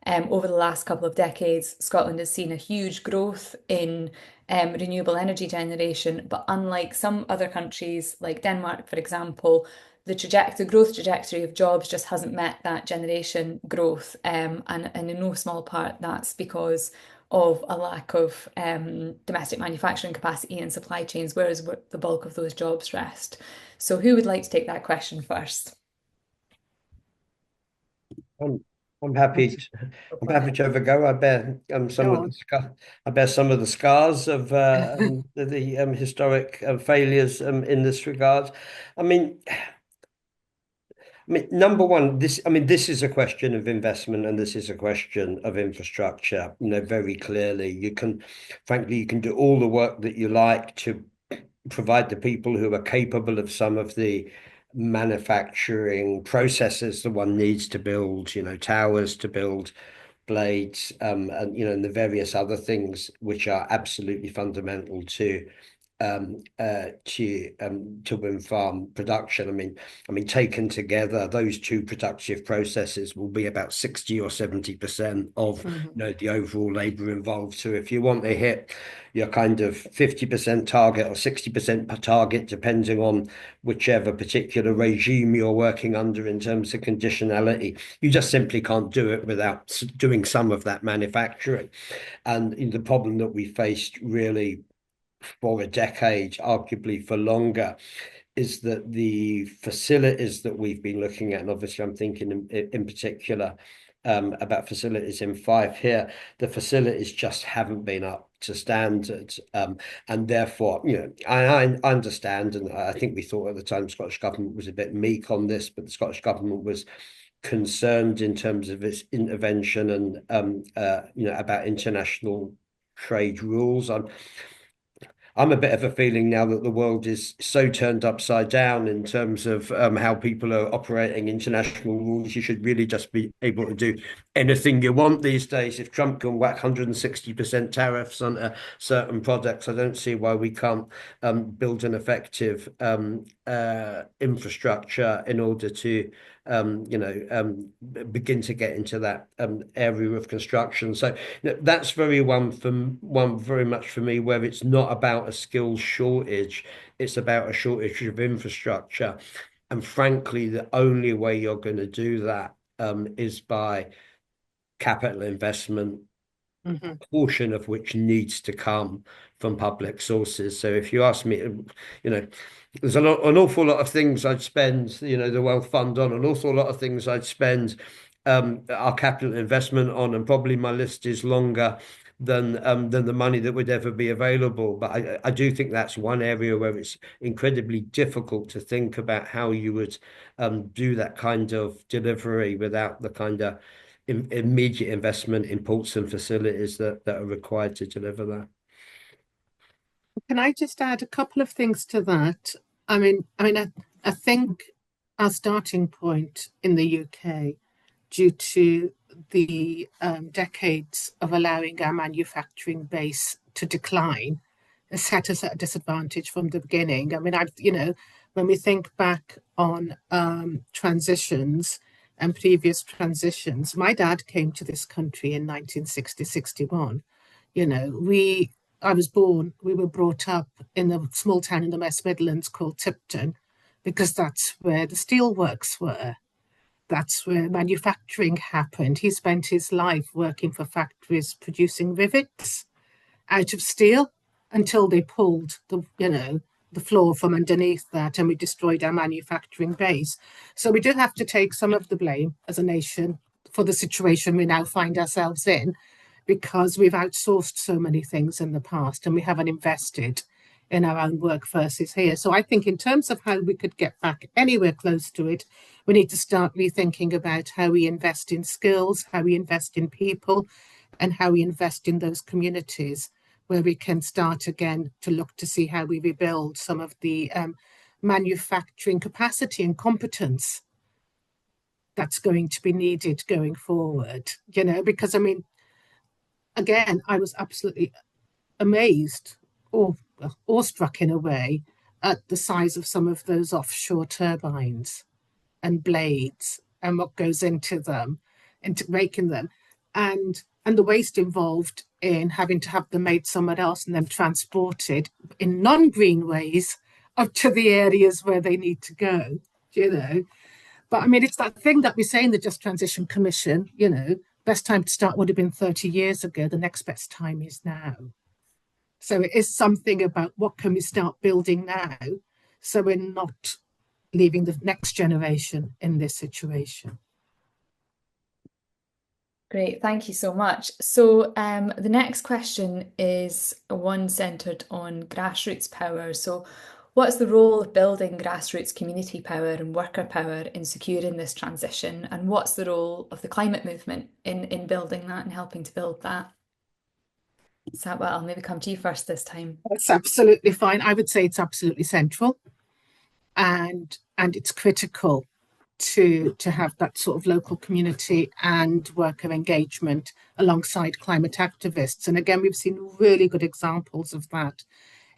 over the last couple of decades, Scotland has seen a huge growth in renewable energy generation, but unlike some other countries like Denmark, for example, the growth trajectory of jobs just hasn't met that generation growth, and in no small part that's because of a lack of domestic manufacturing capacity and supply chains, whereas the bulk of those jobs rest. So who would like to take that question first? I'm happy to have a go. I bear some of the scars of the historic failures in this regard. I mean, number one, this is a question of investment and this is a question of infrastructure. Very clearly, you can do all the work that you like to provide the people who are capable of some of the manufacturing processes that one needs to build, towers, to build blades, and the various other things which are absolutely fundamental to wind farm production. I mean, taken together, those two productive processes will be about 60 or 70% of the overall labour involved. So if you want to hit your kind of 50% target or 60% target, depending on whichever particular regime you're working under in terms of conditionality, you just simply can't do it without doing some of that manufacturing. And the problem that we faced really for a decade, arguably for longer, is that the facilities that we've been looking at, and obviously I'm thinking in particular about facilities in Fife here, the facilities just haven't been up to standard, and therefore, I understand, and I think we thought at the time the Scottish Government was a bit meek on this, but the Scottish Government was concerned in terms of its intervention and about international trade rules. I'm a bit of a feeling now that the world is so turned upside down in terms of how people are operating international rules. You should really just be able to do anything you want these days. If Trump can whack 160% tariffs on certain products, I don't see why we can't build an effective infrastructure in order to begin to get into that area of construction. So that's one very much for me, where it's not about a skills shortage, it's about a shortage of infrastructure. And frankly, the only way you're going to do that is by capital investment, portion of which needs to come from public sources. So if you ask me, there's an awful lot of things I'd spend, the Wealth Fund on, an awful lot of things I'd spend our capital investment on, and probably my list is longer than the money that would ever be available. But I do think that's one area where it's incredibly difficult to think about how you would do that kind of delivery without the kind of immediate investment in ports and facilities that are required to deliver that. Can I just add a couple of things to that? I think our starting point in the UK, due to the decades of allowing our manufacturing base to decline, has set us at a disadvantage from the beginning. When we think back on transitions and previous transitions, my dad came to this country in 1960-61. We were brought up in a small town in the West Midlands called Tipton, because that's where the steelworks were. That's where manufacturing happened. He spent his life working for factories producing rivets out of steel until they pulled the floor from underneath that, and we destroyed our manufacturing base. So we do have to take some of the blame as a nation for the situation we now find ourselves in, because we've outsourced so many things in the past and we haven't invested in our own workforces here. So I think in terms of how we could get back anywhere close to it, we need to start rethinking about how we invest in skills, how we invest in people, and how we invest in those communities, where we can start again to look to see how we rebuild some of the manufacturing capacity and competence that's going to be needed going forward. Because again, I was absolutely amazed, or awestruck in a way, at the size of some of those offshore turbines and blades and what goes into them, into making them, and the waste involved in having to have them made somewhere else and then transported in non-green ways up to the areas where they need to go. But it's that thing that we say in the Just Transition Commission, best time to start would have been 30 years ago. The next best time is now. So it is something about what can we start building now, so we're not leaving the next generation in this situation. Great, thank you so much. So the next question is one centred on grassroots power. So what's the role of building grassroots community power and worker power in securing this transition? And what's the role of the climate movement in building that and helping to build that? So, well, I'll maybe come to you first this time. That's absolutely fine. I would say it's absolutely central, and it's critical to have that sort of local community and worker engagement alongside climate activists. And again, we've seen really good examples of that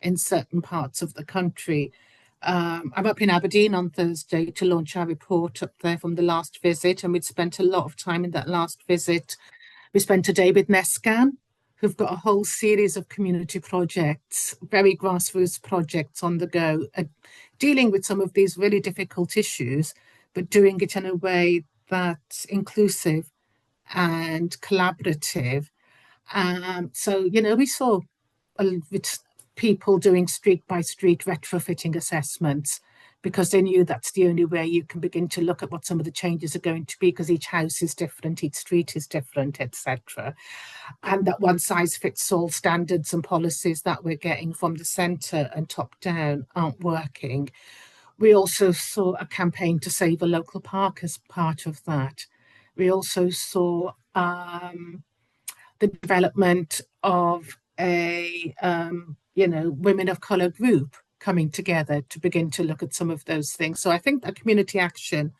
in certain parts of the country. I'm up in Aberdeen on Thursday to launch our report up there from the last visit, and we'd spent a lot of time in that last visit. We spent a day with Nescan, who've got a whole series of community projects, very grassroots projects on the go, dealing with some of these really difficult issues, but doing it in a way that's inclusive and collaborative. So, we saw people doing street by street retrofitting assessments, because they knew that's the only way you can begin to look at what some of the changes are going to be, because each house is different, each street is different, etc. And that one size fits all standards and policies that we're getting from the centre and top down aren't working. We also saw a campaign to save a local park as part of that. We also saw the development of a women of colour group coming together to begin to look at some of those things. So I think that community action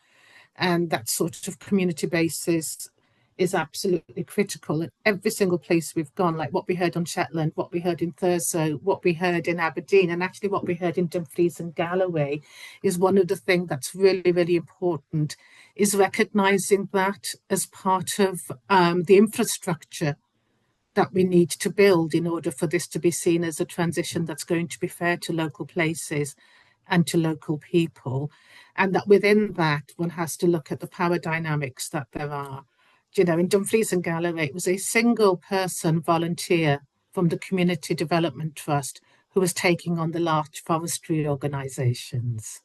and that sort of community basis is absolutely critical at every single place we've gone, like what we heard on Shetland, what we heard in Thurso, what we heard in Aberdeen, and actually what we heard in Dumfries and Galloway is one of the things that's really, really important, is recognising that as part of the infrastructure that we need to build in order for this to be seen as a transition that's going to be fair to local places and to local people. And that within that, one has to look at the power dynamics that there are. In Dumfries and Galloway, it was a single person volunteer from the Community Development Trust who was taking on the large forestry organisations.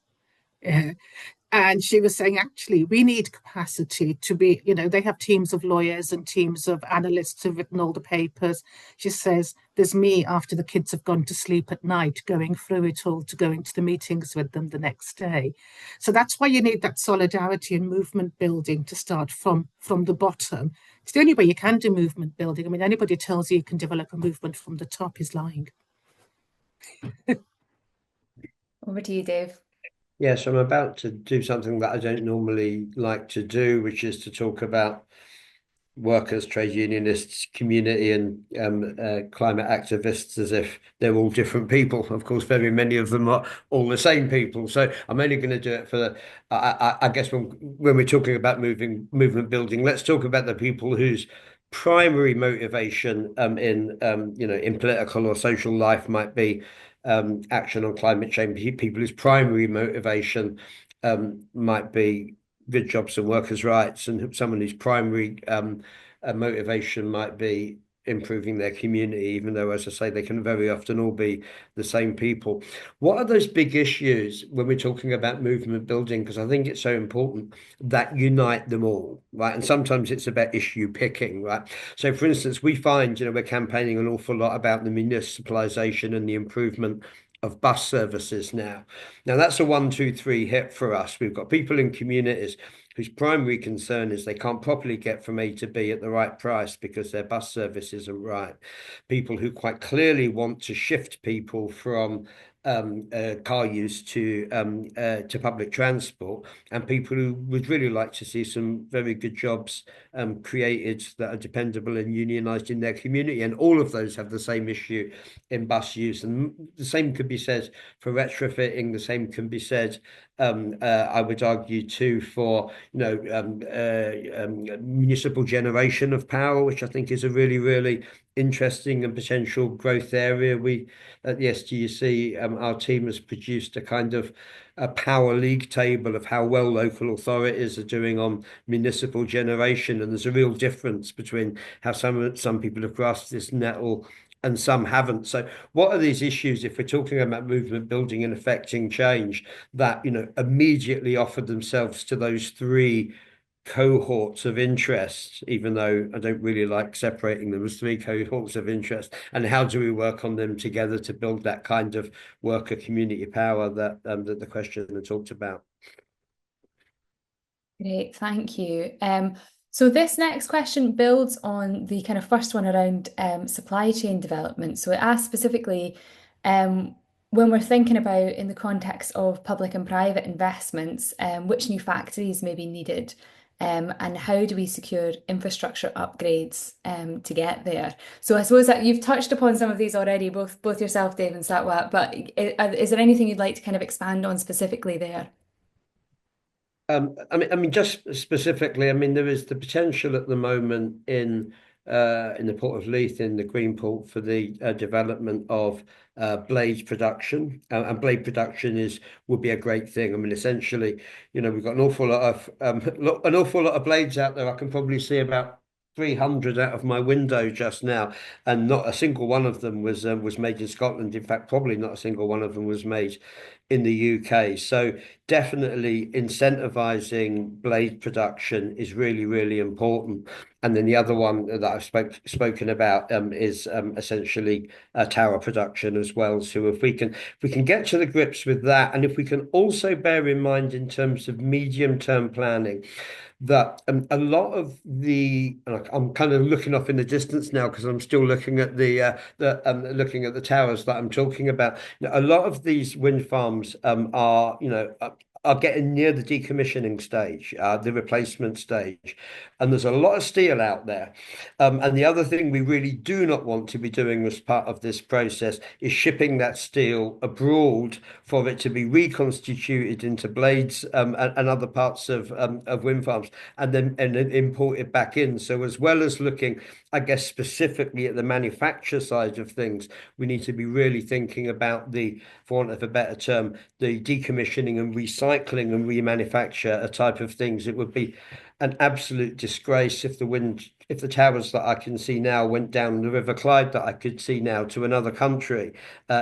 And she was saying, actually, we need capacity to be, they have teams of lawyers and teams of analysts who've written all the papers. She says, there's me after the kids have gone to sleep at night, going through it all to going to the meetings with them the next day. So that's why you need that solidarity and movement building to start from the bottom. It's the only way you can do movement building. I mean, anybody tells you can develop a movement from the top is lying. Over to you, Dave. Yes, I'm about to do something that I don't normally like to do, which is to talk about workers, trade unionists, community and climate activists as if they're all different people. Of course, very many of them are all the same people. So I'm only going to do it for I guess when we're talking about movement building, let's talk about the people whose primary motivation in political or social life might be action on climate change. People whose primary motivation might be good jobs and workers' rights, and someone whose primary motivation might be improving their community, even though, as I say, they can very often all be the same people. What are those big issues when we're talking about movement building? Because I think it's so important that unite them all, right? And sometimes it's about issue picking, right? So, for instance, we find, we're campaigning an awful lot about the municipalisation and the improvement of bus services now. Now, that's a 1, 2, 3 hit for us. We've got people in communities whose primary concern is they can't properly get from A to B at the right price because their bus service isn't right. People who quite clearly want to shift people from car use to public transport, and people who would really like to see some very good jobs created that are dependable and unionised in their community. And all of those have the same issue in bus use. And the same could be said for retrofitting. The same can be said, I would argue, too, for municipal generation of power, which I think is a really, really interesting and potential growth area. We at the STUC, our team has produced a kind of a power league table of how well local authorities are doing on municipal generation, and there's a real difference between how some people have grasped this nettle and some haven't. So what are these issues, if we're talking about movement building and affecting change, that immediately offered themselves to those three cohorts of interest, even though I don't really like separating them as three cohorts of interest, and how do we work on them together to build that kind of worker community power that the questioner talked about? Great, thank you. So this next question builds on the kind of first one around supply chain development. So it asks specifically, when we're thinking about in the context of public and private investments, which new factories may be needed, and how do we secure infrastructure upgrades to get there? So I suppose that you've touched upon some of these already, both yourself, Dave, and Satwat, but is there anything you'd like to kind of expand on specifically there? Just specifically, there is the potential at the moment in the Port of Leith, in the Green Port, for the development of blade production, and blade production would be a great thing. Essentially, we've got an awful lot of blades out there. I can probably see about 300 out of my window just now, and not a single one of them was made in Scotland. In fact, probably not a single one of them was made in the UK. So definitely incentivizing blade production is really, really important. And then the other one that I've spoken about is essentially tower production as well. So if we can get to the grips with that, and if we can also bear in mind in terms of medium-term planning that a lot of the, like, I'm kind of looking off in the distance now because I'm still looking at looking at the towers that I'm talking about. You know, a lot of these wind farms are, are getting near the decommissioning stage, the replacement stage, and there's a lot of steel out there. And the other thing we really do not want to be doing as part of this process is shipping that steel abroad for it to be reconstituted into blades and other parts of wind farms, and then import it back in. So as well as looking, I guess, specifically at the manufacture side of things, we need to be really thinking about the, for want of a better term, the decommissioning and recycling and remanufacture type of things. It would be an absolute disgrace if the towers that I can see now went down the River Clyde that I could see now to another country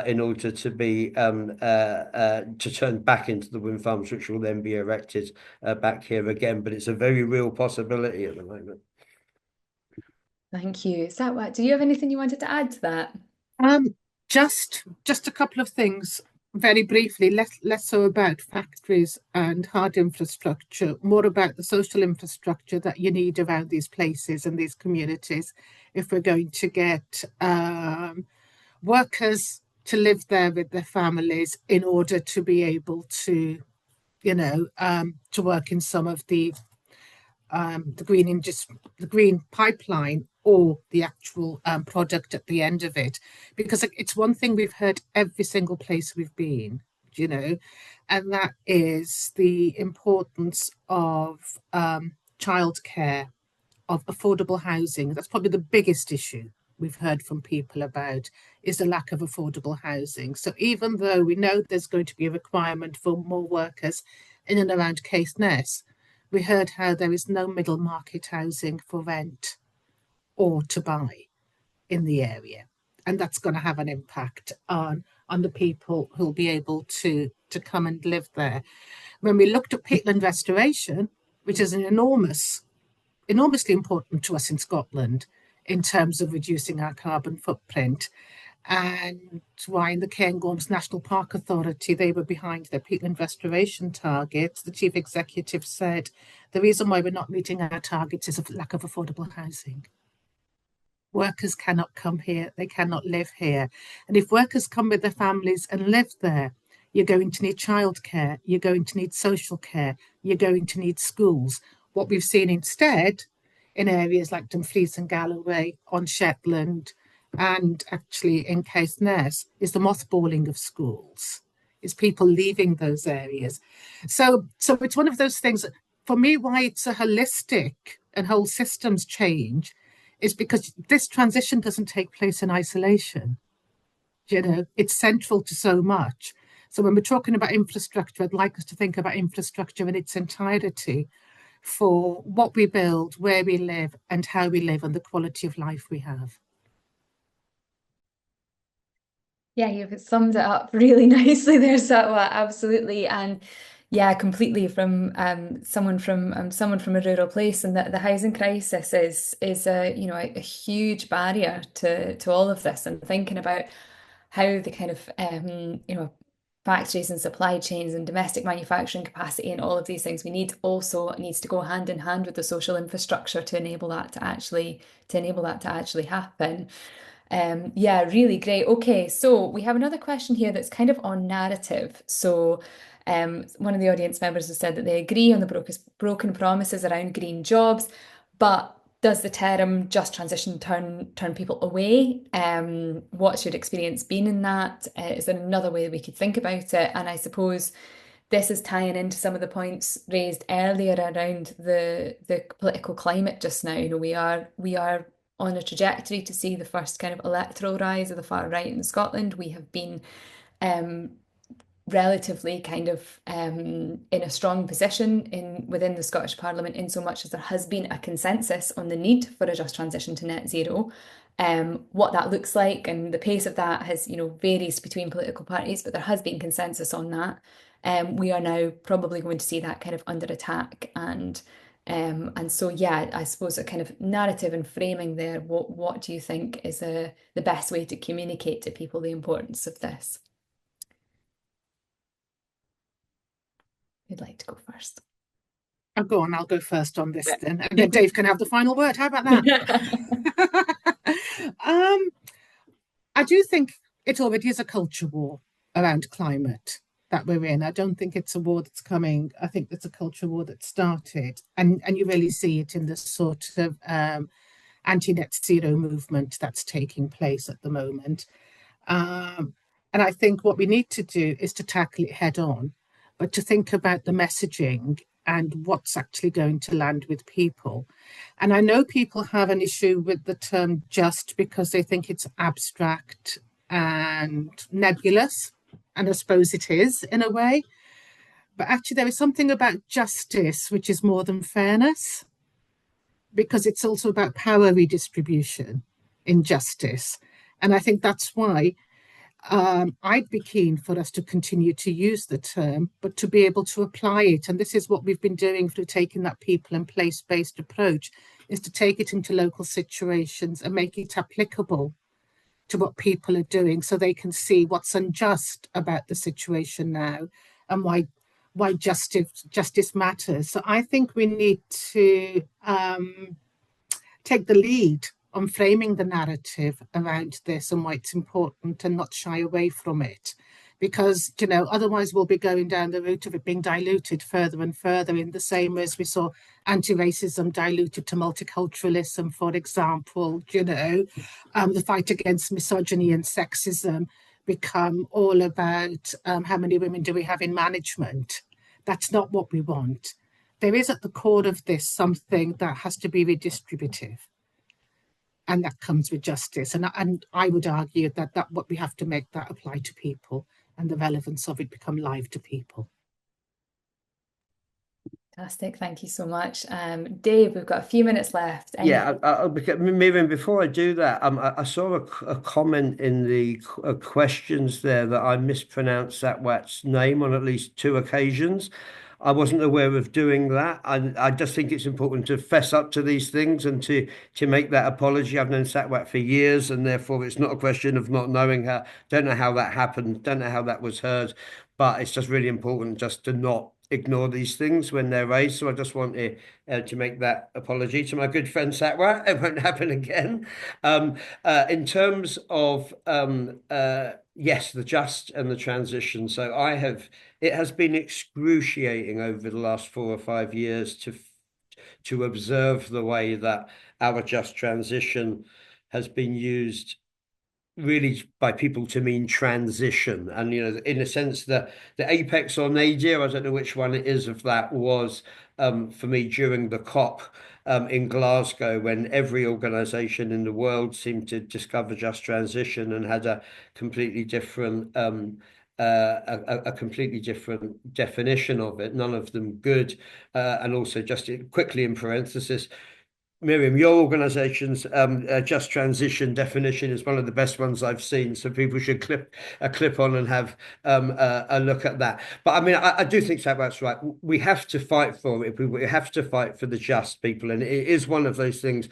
in order to be to turn back into the wind farms, which will then be erected back here again. But it's a very real possibility at the moment. Thank you. Satwa, do you have anything you wanted to add to that? Just a couple of things very briefly, less so about factories and hard infrastructure, more about the social infrastructure that you need around these places and these communities if we're going to get workers to live there with their families in order to be able to, to work in some of the green pipeline or the actual product at the end of it. Because it's one thing we've heard every single place we've been, and that is the importance of childcare, of affordable housing. That's probably the biggest issue we've heard from people about, is the lack of affordable housing. So even though we know there's going to be a requirement for more workers in and around Caithness, we heard how there is no middle market housing for rent or to buy in the area. And that's going to have an impact on the people who'll be able to come and live there. When we looked at peatland restoration, which is enormously important to us in Scotland in terms of reducing our carbon footprint, and why in the Cairngorms National Park Authority, they were behind their peatland restoration targets. The chief executive said the reason why we're not meeting our targets is a lack of affordable housing. Workers cannot come here, they cannot live here. And if workers come with their families and live there, you're going to need childcare, you're going to need social care, you're going to need schools. What we've seen instead in areas like Dumfries and Galloway, on Shetland, and actually in Caithness, is the mothballing of schools, is people leaving those areas. So it's one of those things that, for me, why it's a holistic and whole systems change is because this transition doesn't take place in isolation. It's central to so much. So when we're talking about infrastructure, I'd like us to think about infrastructure in its entirety for what we build, where we live, and how we live, and the quality of life we have. Yeah, you've summed it up really nicely there, Satwa. Absolutely, and yeah, completely from someone from a rural place, and the housing crisis is a huge barrier to all of this, and thinking about how the kind of factories and supply chains and domestic manufacturing capacity and all of these things we need also needs to go hand in hand with the social infrastructure to enable that to actually happen. Yeah, really great. Okay, so we have another question here that's kind of on narrative. So, one of the audience members has said that they agree on the broken promises around green jobs, but does the term just transition turn people away? What's your experience been in that? Is there another way we could think about it? And I suppose this is tying into some of the points raised earlier around the political climate just now. We are on a trajectory to see the first kind of electoral rise of the far right in Scotland. We have been relatively kind of in a strong position within the Scottish Parliament, in so much as there has been a consensus on the need for a just transition to net zero. What that looks like and the pace of that has, varies between political parties, but there has been consensus on that. We are now probably going to see that kind of under attack, and so yeah, I suppose a kind of narrative and framing there. What do you think is the best way to communicate to people the importance of this? Who'd like to go first? I'll go on. I'll go first on this then, and then Dave can have the final word. How about that? um, I do think it already is a culture war around climate that we're in. I don't think it's a war that's coming. I think it's a culture war that started, and you really see it in the sort of anti-net zero movement that's taking place at the moment. Um, and I think what we need to do is to tackle it head on, but to think about the messaging and what's actually going to land with people. And I know people have an issue with the term just because they think it's abstract and nebulous. And I suppose it is in a way. But actually, there is something about justice which is more than fairness, because it's also about power redistribution in justice. And I think that's why I'd be keen for us to continue to use the term, but to be able to apply it. And this is what we've been doing through taking that people and place-based approach, is to take it into local situations and make it applicable to what people are doing, so they can see what's unjust about the situation now and why justice matters. So I think we need to take the lead on framing the narrative around this and why it's important, and not shy away from it. Because, otherwise we'll be going down the route of it being diluted further and further, in the same way as we saw anti-racism diluted to multiculturalism, for example. The fight against misogyny and sexism become all about how many women do we have in management. That's not what we want. There is at the core of this something that has to be redistributive, and that comes with justice. And I would argue that what we have to make that apply to people, and the relevance of it become live to people. Fantastic. Thank you so much. Dave, we've got a few minutes left. Yeah, Miriam, before I do that, I saw a comment in the questions there that I mispronounced Satwat's name on at least 2 occasions. I wasn't aware of doing that. I just think it's important to fess up to these things and to make that apology. I've known Satwat for years, and therefore it's not a question of not knowing her. Don't know how that happened. Don't know how that was heard, but it's just really important just to not ignore these things when they're raised. So I just want to make that apology to my good friend Satwat. It won't happen again. In terms of yes, the just and the transition. So it has been excruciating over the last 4 or 5 years to observe the way that our just transition has been used really by people to mean transition. And in a sense, the apex or nadir, I don't know which one it is of that, was for me during the COP in Glasgow, when every organization in the world seemed to discover just transition and had a completely different a completely different definition of it, none of them good. And also, just quickly in parenthesis, Miriam, your organisation's just transition definition is one of the best ones I've seen. So people should clip on and have a look at that. But I mean, I do think that's right. We have to fight for it. We have to fight for the just people, and it is one of those things.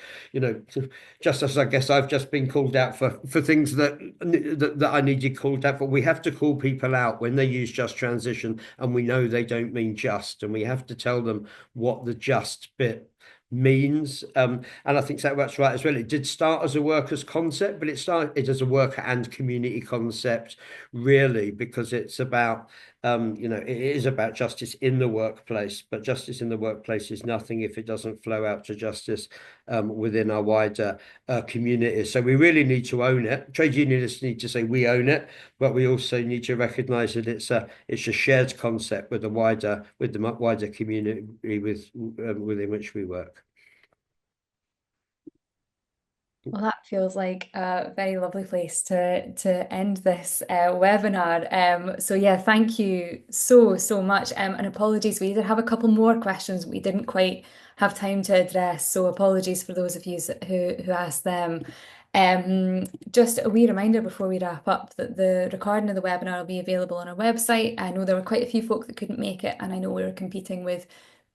Just as I guess I've just been called out for things that I needed called out for. We have to call people out when they use just transition, and we know they don't mean just, and we have to tell them what the just bit means. And I think that's right as well. It did start as a workers' concept, but it started as a worker and community concept, really, because it's about it is about justice in the workplace, but justice in the workplace is nothing if it doesn't flow out to justice within our wider communities. So we really need to own it. Trade unionists need to say we own it, but we also need to recognise that it's a shared concept with the wider community within which we work. Well, that feels like a very lovely place to end this webinar. So yeah, thank you so much. And apologies, we did have a couple more questions we didn't quite have time to address. So apologies for those of you who asked them. Just a wee reminder before we wrap up that the recording of the webinar will be available on our website. I know there were quite a few folk that couldn't make it, and I know we were competing with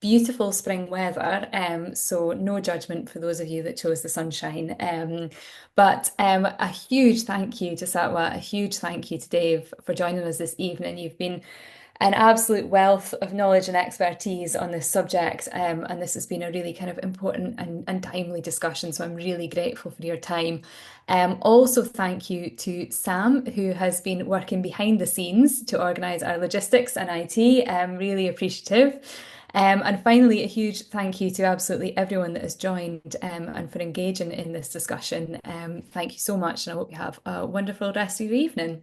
beautiful spring weather, so no judgment for those of you that chose the sunshine. But a huge thank you to Satwa, a huge thank you to Dave for joining us this evening. You've been an absolute wealth of knowledge and expertise on this subject. And this has been a really kind of important and timely discussion. So I'm really grateful for your time. Also, thank you to Sam, who has been working behind the scenes to organise our logistics and IT. Really appreciative. And finally, a huge thank you to absolutely everyone that has joined and for engaging in this discussion. Thank you so much, and I hope you have a wonderful rest of your evening.